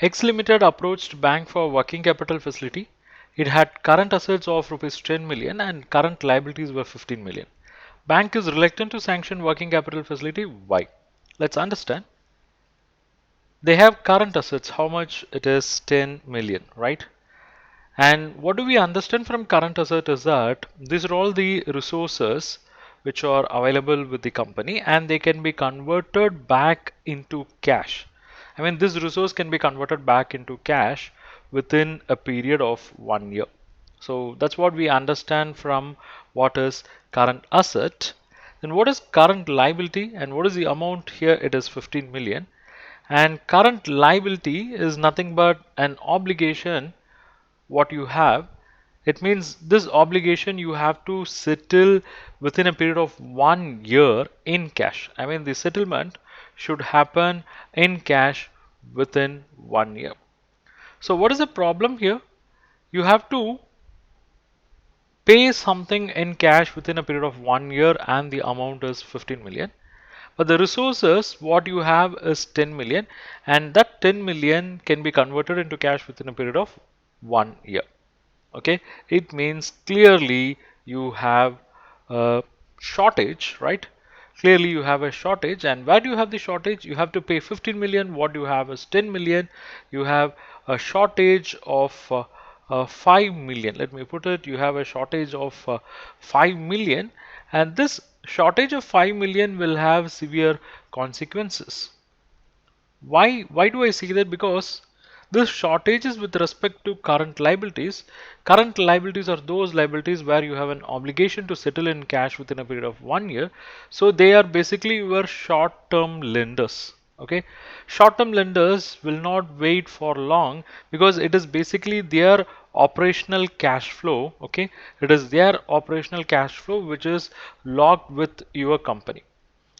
X Limited approached bank for working capital facility. It had current assets of rupees 10 million and current liabilities were 15 million. Bank is reluctant to sanction working capital facility. Why? Let's understand. They have current assets. How much it is? 10 million, right? And what do we understand from current asset is that these are all the resources which are available with the company and they can be converted back into cash. I mean, this resource can be converted back into cash within a period of 1 year. So that's what we understand from what is current asset. Then what is current liability and what is the amount here? It is 15 million. And current liability is nothing but an obligation what you have. It means this obligation you have to settle within a period of 1 year in cash. I mean, the settlement should happen in cash within 1 year. So what is the problem here? You have to pay something in cash within a period of 1 year and the amount is 15 million. But the resources what you have is 10 million and that 10 million can be converted into cash within a period of 1 year. Okay, it means clearly you have a shortage, right? Clearly you have a shortage, and where do you have the shortage? You have to pay 15 million. What you have is 10 million. You have a shortage of 5 million. Let me put it, you have a shortage of 5 million, and this shortage of 5 million will have severe consequences. Why do I say that? Because this shortage is with respect to current liabilities. Current liabilities are those liabilities where you have an obligation to settle in cash within a period of 1 year. So they are basically your short-term lenders. Okay, short-term lenders will not wait for long because it is basically their operational cash flow. Okay, it is their operational cash flow which is locked with your company.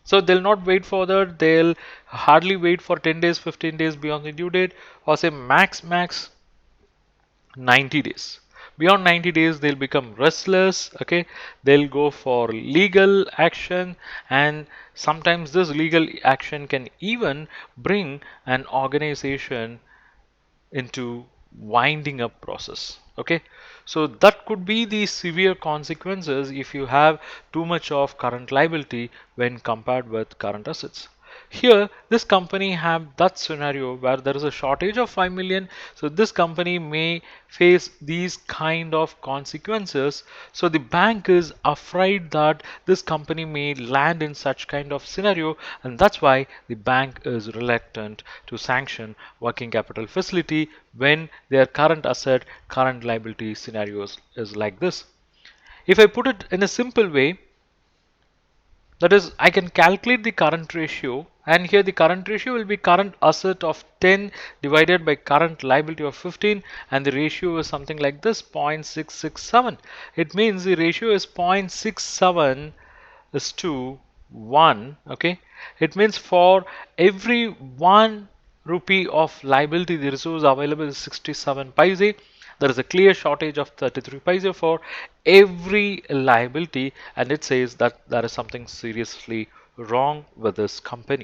So they'll not wait for that. They'll hardly wait for 10 days, 15 days beyond the due date, or say max 90 days. Beyond 90 days, they'll become restless. Okay, they'll go for legal action, and sometimes this legal action can even bring an organization into winding up process. Okay, so that could be the severe consequences if you have too much of current liability when compared with current assets. Here this company have that scenario where there is a shortage of 5 million, so this company may face these kind of consequences. So the bank is afraid that this company may land in such kind of scenario, and that's why the bank is reluctant to sanction working capital facility when their current asset current liability scenarios is like this. If I put it in a simple way, that is, I can calculate the current ratio, and here the current ratio will be current asset of 10 divided by current liability of 15, and the ratio is something like this, 0.667. It means the ratio is 0.67 is to 1. Okay, it means for every 1 rupee of liability the resource available is 67 paise. There is a clear shortage of 33 paise for every liability, and it says that there is something seriously wrong with this company.